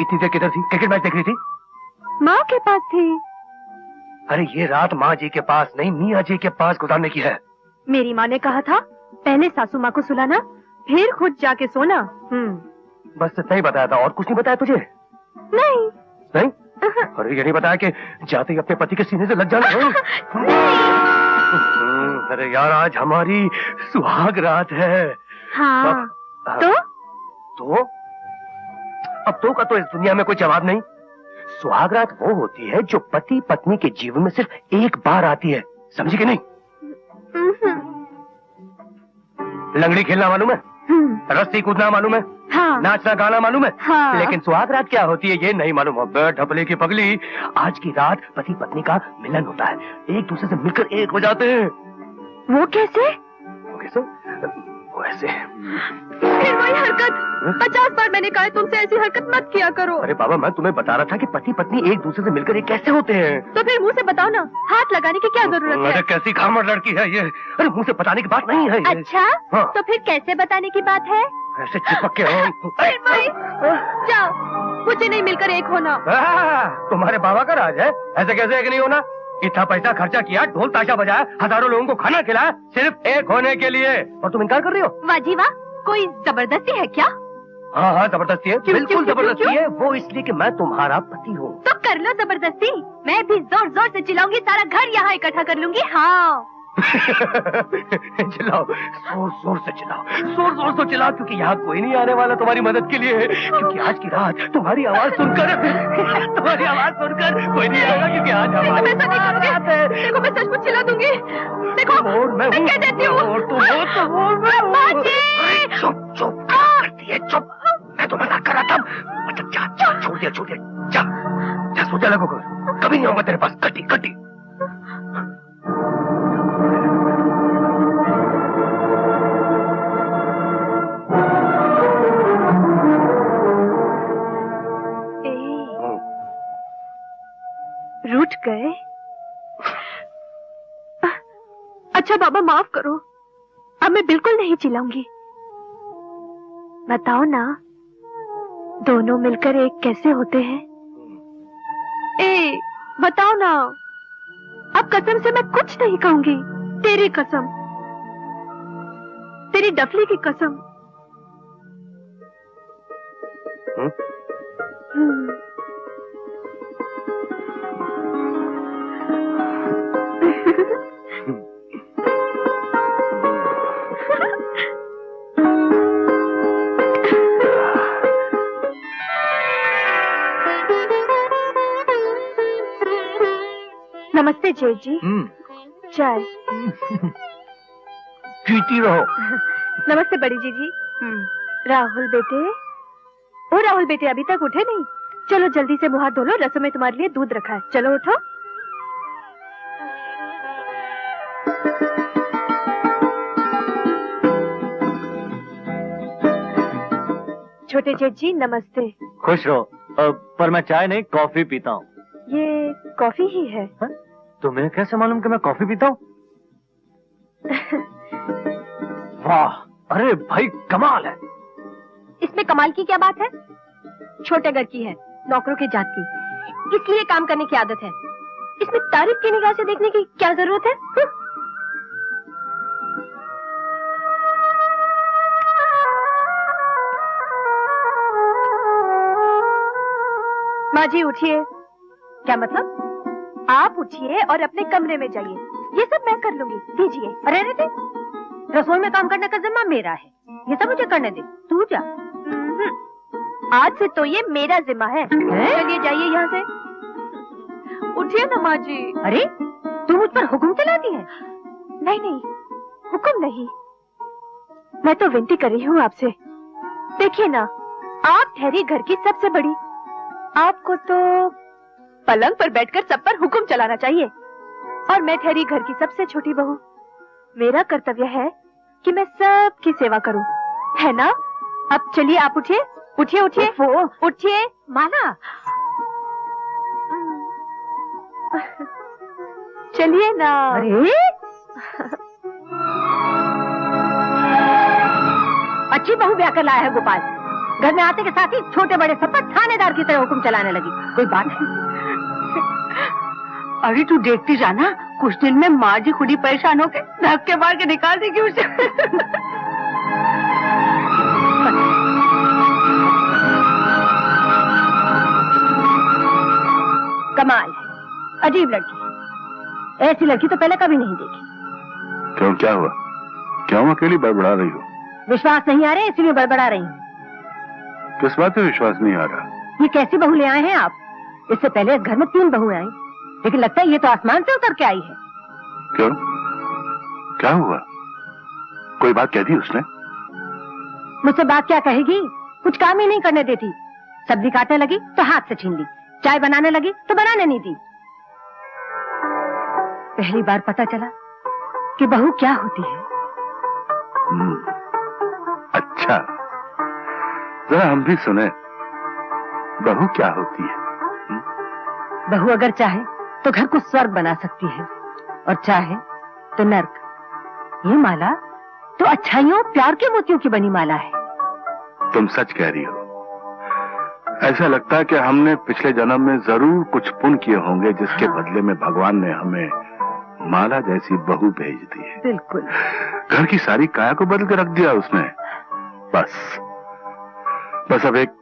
इतनी देर किधर थी? क्रिकेट मैच देख रही थी? माँ के पास थी। अरे ये रात माँ जी के पास नहीं, मियाँ जी के पास गुजारने की है। मेरी माँ ने कहा था पहले सासू माँ को सुलाना, फिर खुद जाके सोना। बस सही बताया था, और कुछ नहीं बताया तुझे? नहीं। नहीं? अरे ये नहीं बताया कि जाते ही अपने पति के सीने से लग जाना? अरे यार, आज हमारी सुहाग रात है। हाँ। तो? अब तो का तो इस दुनिया में कोई जवाब नहीं। सुहाग रात वो होती है जो पति पत्नी के जीवन में सिर्फ एक बार आती है, समझी कि नहीं? लंगड़ी खेलना मालूम है? रस्सी कूदना मालूम है? हाँ। नाचना गाना मालूम है? हाँ। लेकिन सुहाग रात क्या होती है ये नहीं मालूम। ढपले की पगली, आज की रात पति पत्नी का मिलन होता है, एक दूसरे से मिलकर एक हो जाते हैं। वो कैसे? वो कैसे? वो ऐसे। फिर वही हरकत। 50 बार मैंने कहा तुमसे ऐसी हरकत मत किया करो। अरे बाबा, मैं तुम्हें बता रहा था कि पति पत्नी एक दूसरे से मिलकर एक कैसे होते हैं। तो फिर मुंह से बताओ ना, हाथ लगाने की क्या जरूरत है? अरे कैसी खामड़ लड़की है ये। अरे मुंह से बताने की बात नहीं है ये। अच्छा। हाँ। तो फिर कैसे बताने की बात है? ऐसे चिपक के हो। जाओ, मुझे नहीं मिलकर एक होना। तुम्हारे बाबा का राज है, ऐसे कैसे एक नहीं होना? इतना पैसा खर्चा किया, ढोल ताशा बजाया, हजारों लोगों को खाना खिलाया, सिर्फ एक होने के लिए, और तुम इनकार कर रही हो? वाह जी वाह, कोई जबरदस्ती है क्या? हाँ, जबरदस्ती है। बिल्कुल जबरदस्ती है। वो इसलिए कि मैं तुम्हारा पति हूँ। तो कर लो जबरदस्ती, मैं भी जोर जोर से चिल्लाऊंगी, सारा घर यहाँ इकट्ठा कर लूंगी। हाँ। चिल्लाओ, जोर जोर से चिल्लाओ, जोर जोर से चिल्लाओ, क्योंकि यहाँ कोई नहीं आने वाला तुम्हारी मदद के लिए, क्योंकि आज की रात तुम्हारी आवाज सुनकर कोई नहीं आएगा, क्योंकि आज हमारी रात है। देखो मैं सचमुच चिल्ला दूंगी। देखो मैं कह देती हूँ। चुप चुप करती है, चुप। मैं तो मजाक कर रहा था। अच्छा जा, छोड़ दिया, जा सोचा लगो, कभी नहीं होगा तेरे पास। कटी रूठ गए? अच्छा बाबा माफ करो, अब मैं बिल्कुल नहीं चिल्लाऊंगी। बताओ ना, दोनों मिलकर एक कैसे होते हैं? बताओ ना। अब कसम से मैं कुछ नहीं कहूंगी, तेरी कसम, तेरी डफली की कसम। नमस्ते जेठ जी। चाय पीती रहो। नमस्ते बड़ी जी। राहुल बेटे, ओ राहुल बेटे, अभी तक उठे नहीं? चलो जल्दी से मुंह हाथ धो लो, रसोई में तुम्हारे लिए दूध रखा है, चलो उठो। छोटे जेठ जी नमस्ते। खुश रहो, पर मैं चाय नहीं कॉफी पीता हूँ। ये कॉफी ही है। तुम्हें कैसे मालूम कि मैं कॉफी पीता हूँ? वाह, अरे भाई कमाल है। इसमें कमाल की क्या बात है? छोटे घर की है, नौकरों की जात की, इसलिए काम करने की आदत है। इसमें तारीफ की निगाह से देखने की क्या जरूरत है? माँ जी उठिए। क्या मतलब? आप उठिए और अपने कमरे में जाइए, ये सब मैं कर लूंगी। दीजिए। अरे रे, रसोई में काम करने का जिम्मा मेरा है, ये सब मुझे करने दे, तू जा। आज से तो ये मेरा जिम्मा है। चलिए जाइए यहाँ से। उठिए ना माँ जी। अरे तू मुझ पर हुक्म चलाती है? नहीं, हुक्म नहीं, मैं तो विनती कर रही हूँ आपसे। देखिए ना, आप ठहरी घर की सबसे बड़ी, आपको तो पलंग पर बैठकर सब पर हुक्म चलाना चाहिए, और मैं ठहरी घर की सबसे छोटी बहू, मेरा कर्तव्य है कि मैं सबकी सेवा करूं, है ना? अब चलिए आप उठिए, उठिए। वो उठिए माला। चलिए ना। अरे अच्छी बहू ब्याह कर लाया है गोपाल। घर में आते के साथ ही छोटे बड़े सब पर थानेदार की तरह हुक्म चलाने लगी। कोई बात है? अरे तू देखती जाना, कुछ दिन में माँ जी खुद ही परेशान होके धक्के मार के निकाल देगी उसे। कमाल है, अजीब लड़की है। ऐसी लड़की तो पहले कभी नहीं देखी। क्यों, क्या हुआ? क्यों अकेली बड़बड़ा रही हो? विश्वास नहीं आ रहा इसलिए बड़बड़ा रही हूँ। किस बात पे विश्वास नहीं आ रहा? ये कैसी बहू ले आए हैं आप? इससे पहले इस घर में 3 बहुएं आई, लेकिन लगता है ये तो आसमान से उतर के आई है। क्यों, क्या हुआ? कोई बात कह दी उसने? मुझसे बात क्या कहेगी? कुछ काम ही नहीं करने देती। सब्जी काटने लगी तो हाथ से छीन ली, चाय बनाने लगी तो बनाने नहीं दी। पहली बार पता चला कि बहू क्या होती है। अच्छा, जरा हम भी सुने, बहू क्या होती है? बहू अगर चाहे तो घर को स्वर्ग बना सकती है और चाहे तो नर्क। ये माला तो अच्छाइयों प्यार के मोतियों की बनी माला है। तुम सच कह रही हो। ऐसा लगता है कि हमने पिछले जन्म में जरूर कुछ पुण्य किए होंगे, जिसके बदले में भगवान ने हमें माला जैसी बहू भेज दी है। बिल्कुल। घर की सारी काया को बदल के रख दिया उसने। बस अब एक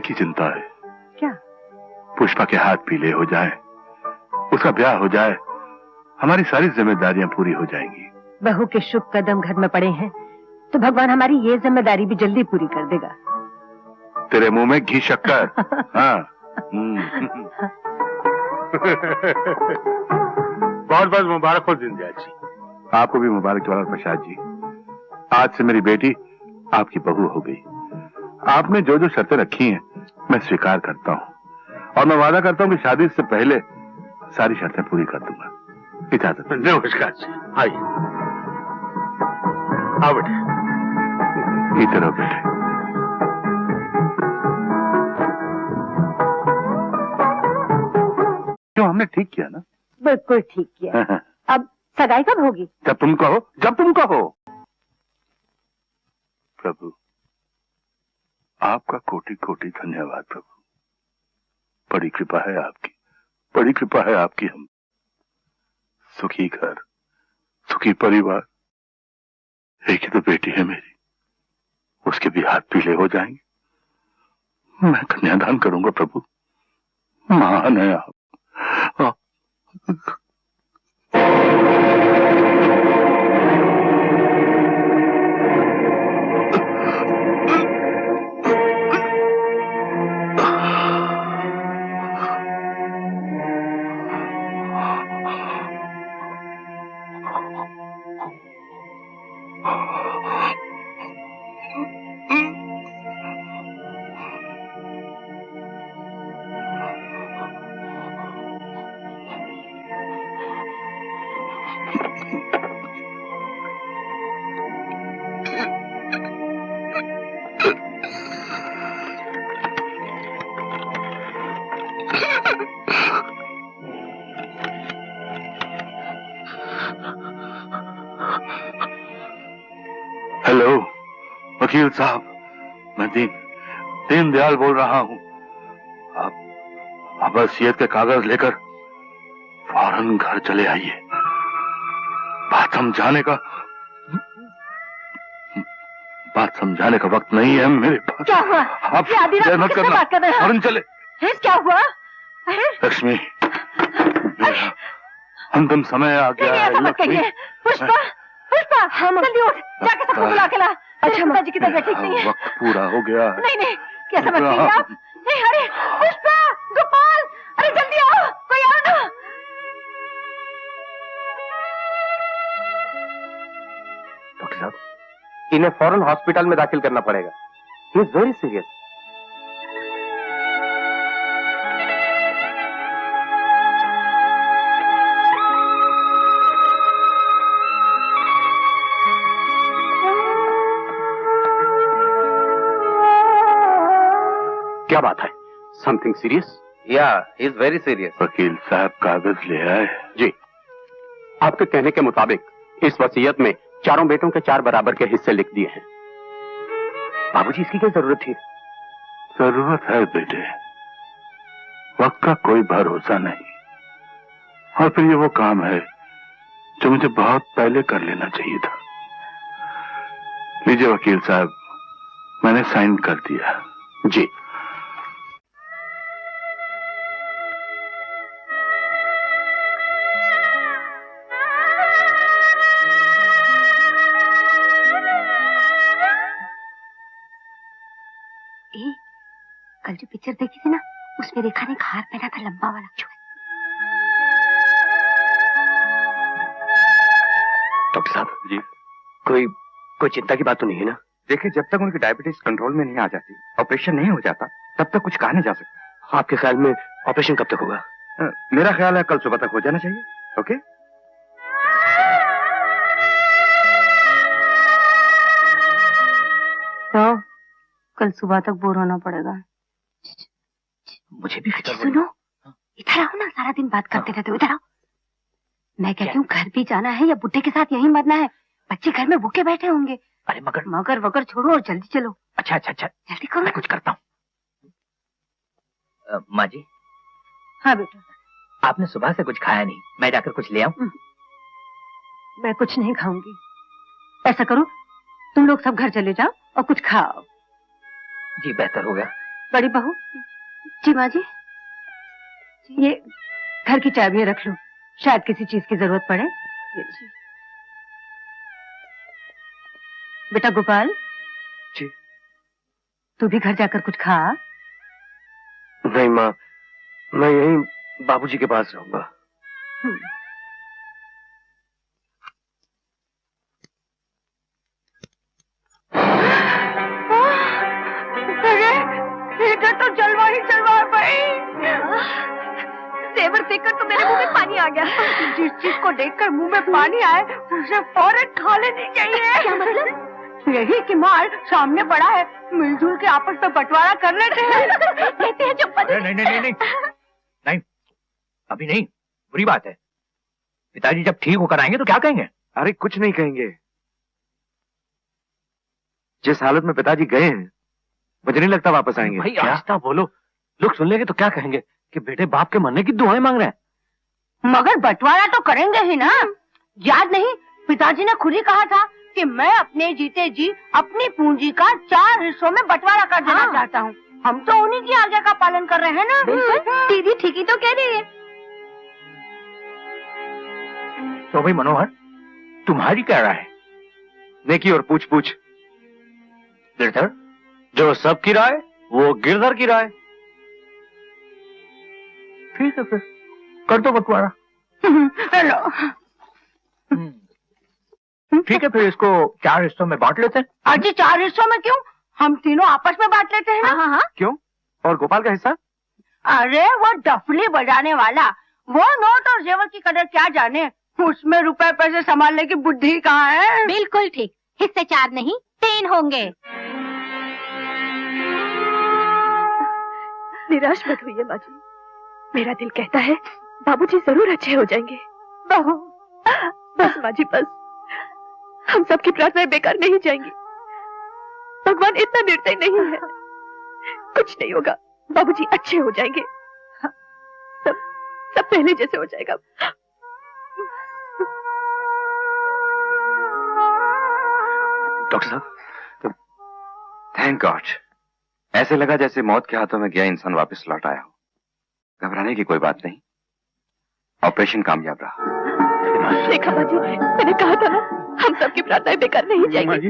ही चिंता है। क्या? पुष्पा के हाथ पीले हो जाए, उसका ब्याह हो जाए, हमारी सारी जिम्मेदारियां पूरी हो जाएंगी। बहू के शुभ कदम घर में पड़े हैं तो भगवान हमारी ये जिम्मेदारी भी जल्दी पूरी कर देगा। तेरे मुंह में घी शक्कर। हाँ। बहुत बहुत मुबारक हो जिंदगी जी। आपको भी मुबारक जवाहर प्रसाद जी। आज से मेरी बेटी आपकी बहू हो गई। आपने जो जो शर्तें रखी हैं मैं स्वीकार करता हूँ, और मैं वादा करता हूँ कि शादी से पहले सारी शर्तें पूरी कर दूंगा। इजाजत। नमस्कार जी, आइए। आओ बेटे। इधर आओ बेटे। क्यों, हमने ठीक किया ना? बिल्कुल ठीक किया। अब सगाई कब होगी? जब तुम कहो। प्रभु, आपका कोटि कोटि धन्यवाद प्रभु। बड़ी कृपा है आपकी, बड़ी कृपा है आपकी। हम सुखी घर, सुखी परिवार। एक ही तो बेटी है मेरी, उसके भी हाथ पीले हो जाएंगे। मैं कन्यादान करूंगा प्रभु। महान है आप। हेलो वकील साहब, मैं दीन दयाल बोल रहा हूं। आप वसीयत के कागज लेकर फौरन घर चले आइए। बात समझाने का वक्त नहीं है मेरे पास। क्या हुआ? आप देर मत करना, फौरन चले। क्या हुआ? लक्ष्मी, अंतिम समय आ गया है। लक्ष्मी, पुष्पा, हम जल्दी उठ, जाके सबको बुला के ला। अच्छा, माताजी की तबीयत ठीक नहीं है। वक्त पूरा हो गया है। नहीं, क्या समझ रही हैं आप? नहीं, अरे पुष्पा, गोपाल, अरे जल्दी आओ, कोई आओ ना। डॉक्टर साहब, इन्हें फौरन हॉस्पिटल में दाखिल करना पड़ेगा। He is very serious. क्या बात है? Something serious? या इज वेरी सीरियस। वकील साहब कागज ले आए? जी, आपके कहने के मुताबिक इस वसीयत में चारों बेटों के 4 बराबर के हिस्से लिख दिए हैं। बाबूजी इसकी क्या जरूरत थी? जरूरत है बेटे, वक्त का कोई भरोसा नहीं। और फिर ये वो काम है जो मुझे बहुत पहले कर लेना चाहिए था। लीजिए वकील साहब, मैंने साइन कर दिया। जी। कल जो पिक्चर देखी थी ना, उसमें रेखा ने हार पहना था लंबा वाला। डॉक्टर साहब जी, कोई चिंता की बात तो नहीं है ना? देखिए, जब तक उनकी डायबिटीज कंट्रोल में नहीं आ जाती, ऑपरेशन नहीं हो जाता, तब तक कुछ कहा नहीं जा सकता। आपके ख्याल में ऑपरेशन कब तक होगा? मेरा ख्याल है कल सुबह तक हो जाना चाहिए। ओके? तो कल सुबह तक बोर होना पड़ेगा। मुझे भी फिक्र हो रही है। सुनो, इधर आओ ना, सारा दिन बात करते रहते हो। इधर आओ। मैं कहती हूँ घर भी जाना है या बुड्ढे के साथ यहीं मरना है? बच्चे घर में भूखे बैठे होंगे। अरे मगर मगर वगर छोड़ो और जल्दी चलो। अच्छा, जल्दी करो। मैं कुछ करता हूँ। माँ जी, हाँ बेटा। आपने सुबह से कुछ खाया नहीं, मैं जाकर कुछ ले आऊं? मैं कुछ नहीं खाऊंगी। ऐसा करो, तुम लोग सब घर चले जाओ और कुछ खाओ। जी बेहतर होगा। बड़ी बहू। जी माँ जी। ये घर की चाबियां रख लो, शायद किसी चीज की जरूरत पड़े। ये लो। बेटा गोपाल जी। तू भी घर जाकर कुछ खा। नहीं माँ, मैं यहीं बाबूजी के पास रहूंगा। अरे इधर तो जलवा ही जलवा भाई। जेवर देखकर तो मेरे मुंह में पानी आ गया। जिस चीज को देखकर मुंह में पानी आए उसे फौरन खा लेनी चाहिए। क्या मतलब? यही कि माल सामने पड़ा है, मिलजुल के आपस में बंटवारा कर लेते हैं। लेते हैं चप्पल। नहीं, अभी नहीं, बुरी बात है। पिताजी जब ठीक होकर आएंगे तो क्या कहेंगे? अरे कुछ नहीं कहेंगे। जिस हालत में पिताजी गए हैं, मुझे नहीं लगता वापस आएंगे। भाई आहिस्ता बोलो, लोग सुन लेंगे तो क्या कहेंगे कि बेटे बाप के मरने की दुआएं मांग रहे हैं। मगर बंटवारा तो करेंगे ही ना। याद नहीं, पिताजी ने खुद ही कहा था कि मैं अपने जीते जी अपनी पूंजी का 4 हिस्सों में बंटवारा कर देना चाहता हूँ। हम तो उन्हीं की आज्ञा का पालन कर रहे हैं ना। दीदी ठीक ही तो कह रही है। तो भाई मनोहर, तुम्हारी क्या राय है? नेकी और पूछ पूछ। गिरधर, जो सबकी राय वो गिरधर की राय। ठीक है फिर कर दो बंटवारा। ठीक है, फिर इसको 4 हिस्सों में बांट लेते हैं। अजी 4 हिस्सों में क्यों? हम तीनों आपस में बांट लेते हैं ना। हाँ। क्यों? और गोपाल का हिस्सा? अरे वो डफली बजाने वाला, वो नोट और जेवर की कदर क्या जाने। उसमें रुपए पैसे संभालने की बुद्धि कहाँ है? बिल्कुल ठीक, हिस्से 4 नहीं 3 होंगे। निराश मत होइए माँ जी, मेरा दिल कहता है बाबूजी जरूर अच्छे हो जाएंगे। बहू बस माँ जी बस, हम सबकी प्रार्थनाएं बेकार नहीं जाएंगी। भगवान इतना निर्दयी नहीं है। कुछ नहीं होगा, बाबूजी अच्छे हो जाएंगे। सब पहले जैसे हो जाएगा। डॉक्टर साहब, थैंक गॉड। ऐसे लगा जैसे मौत के हाथों में गया इंसान वापस लौट आया हो। घबराने की कोई बात नहीं, ऑपरेशन कामयाब रहा। देखा माँ जी, मैंने कहा था ना, हम सबकी प्रार्थनाएं बेकार नहीं जाएंगी।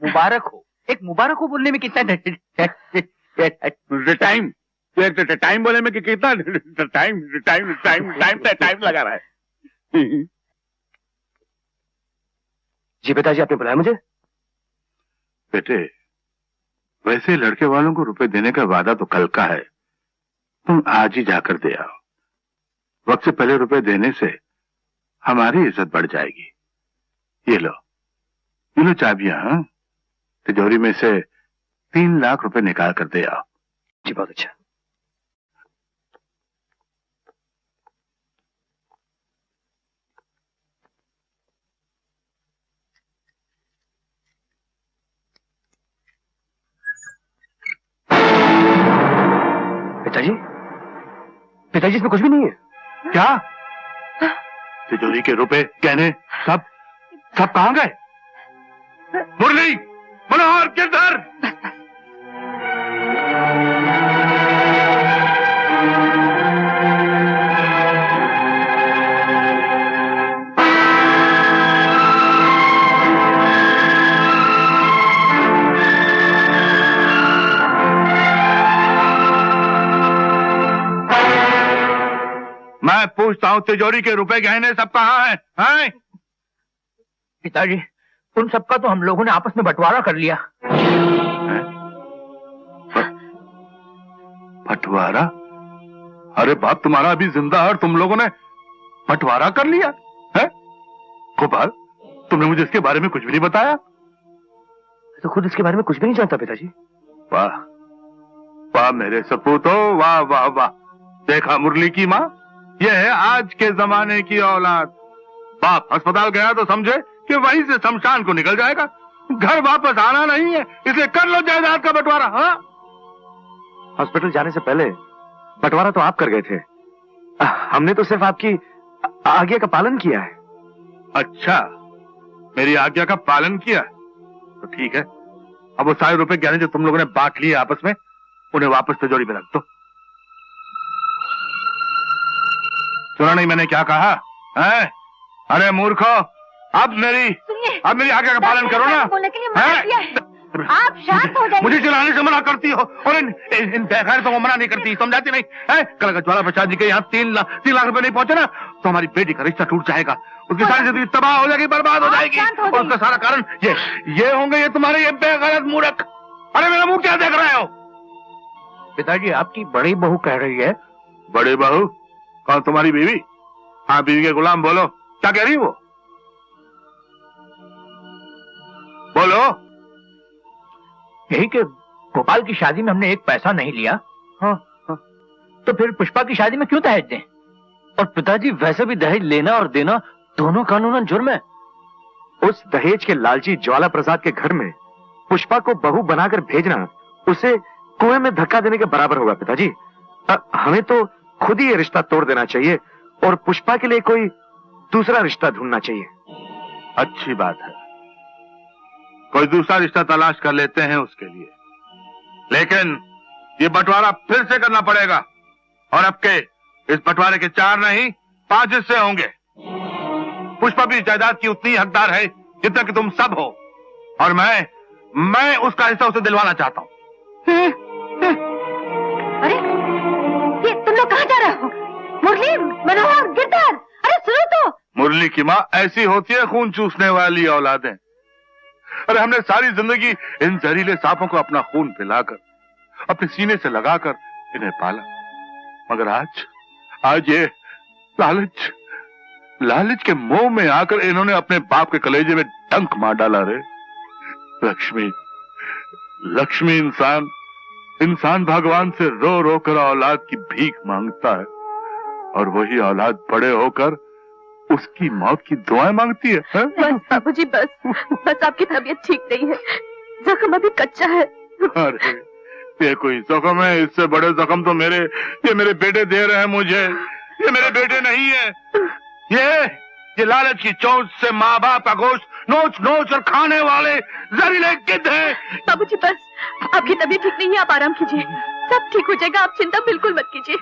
मुबारक हो। एक मुबारक हो बोलने में कितना टाइम टाइम बोले में कितना टाइम लगा रहा है। जी पिताजी, आपने बुलाया मुझे? बेटे, वैसे लड़के वालों को रुपए देने का वादा तो कल का है, तुम आज ही जाकर दे आओ। वक्त से पहले रुपए देने से हमारी इज्जत बढ़ जाएगी। ये लो चाबियां। हाँ, तिजोरी में से 3 लाख रुपए निकाल कर दे आओ। जी बहुत अच्छा। पिताजी, पिताजी इसमें कुछ भी नहीं है। क्या? तिजोरी के रुपए, गहने, सब कहां गए? मुरली, मनोहर, किधर? मैं पूछता हूँ, तिजोरी के रुपए, गहने सब कहाँ हैं? पिताजी, उन सबका तो हम लोगों ने आपस में बंटवारा कर लिया। बंटवारा? अरे बाप तुम्हारा अभी जिंदा है और तुम लोगों ने बंटवारा कर लिया है? गोपाल, तुमने मुझे इसके बारे में कुछ भी नहीं बताया। तो खुद इसके बारे में कुछ भी नहीं जानता पिताजी। वाह वाह मेरे सपूतो, वाह वाह वाह। देखा मुरली की माँ, यह है आज के जमाने की औलाद। बाप अस्पताल गया तो समझे कि वहीं से शमशान को निकल जाएगा, घर वापस आना नहीं है, इसलिए कर लो जायदाद का बंटवारा। हाँ, हॉस्पिटल जाने से पहले बंटवारा तो आप कर गए थे, हमने तो सिर्फ आपकी आज्ञा का पालन किया है। अच्छा, मेरी आज्ञा का पालन किया तो ठीक है। अब वो सारे रुपए गहने जो तुम लोगों ने बांट लिए आपस में, उन्हें वापस तिजोरी में रख दो। सुना नहीं मैंने क्या कहा है? अरे मूर्खो, अब मेरी आज्ञा का पालन करो ना। बोलने के लिए मना किया है। आप शांत हो जाइए। मुझे चिल्लाने से मना करती हो और इन बेगैरतों को मना नहीं करती, समझाती नहीं है? कल अगर ज्वाला प्रसाद जी के यहाँ 3 लाख रुपए नहीं पहुंचे ना, तो हमारी बेटी का रिश्ता टूट जाएगा, उसकी सारी जिंदगी तबाह हो जाएगी, बर्बाद हो जाएगी। और उसका सारा कारण ये होंगे, ये तुम्हारे ये बेगैरत मूर्ख। अरे मेरा मुंह क्या देख रहे हो? पिताजी, आपकी बड़ी बहू कह रही है। बड़ी बहू? कौन, तुम्हारी बीवी? हाँ, बीवी के गुलाम, बोलो क्या कह रही वो? बोलो। यही कि गोपाल की शादी में हमने एक पैसा नहीं लिया। हाँ, तो फिर पुष्पा की शादी में क्यों दहेज दें? और पिताजी, वैसे भी दहेज लेना और देना दोनों कानूनन जुर्म है। उस दहेज के लालची ज्वाला प्रसाद के घर में पुष्पा को बहू बनाकर भेजना उसे कुएं में धक्का देने के बराबर होगा पिताजी। हमें तो खुद ही ये रिश्ता तोड़ देना चाहिए और पुष्पा के लिए कोई दूसरा रिश्ता ढूंढना चाहिए। अच्छी बात है, कोई दूसरा रिश्ता तलाश कर लेते हैं उसके लिए, लेकिन ये बंटवारा फिर से करना पड़ेगा। और अब के इस बंटवारे के 4 नहीं 5 हिस्से होंगे। पुष्पा भी जायदाद की उतनी हकदार है जितना कि तुम सब हो, और मैं उसका हिस्सा उसे दिलवाना चाहता हूं। अरे ये तुम लोग कहाँ जा रहे हो? मुरली, मनोहर, गिरधर, अरे सुनो तो। मुरली की माँ ऐसी होती है खून चूसने वाली औलादें। अरे हमने सारी जिंदगी इन जहरीले सांपों को अपना खून पिलाकर, अपने सीने से लगाकर इन्हें पाला, मगर आज ये लालच के मोह में आकर इन्होंने अपने बाप के कलेजे में डंक मार डाला। रे लक्ष्मी इंसान भगवान से रो रो कर औलाद की भीख मांगता है, और वही औलाद बड़े होकर उसकी मौत की दुआएं मांगती है। बस बाबूजी, बस आपकी तबीयत ठीक नहीं है, जख्म अभी कच्चा है। अरे ये कोई जख्म है? इससे बड़े जख्म तो ये मेरे बेटे दे रहे हैं मुझे। ये मेरे बेटे नहीं है, ये लालच की चोट से माँ बाप का गोश्त नोच और खाने वाले जहरीले गिद्ध हैं। बाबूजी बस, आपकी तबीयत ठीक नहीं है, आप आराम कीजिए, सब ठीक हो जाएगा, आप चिंता बिल्कुल मत कीजिए।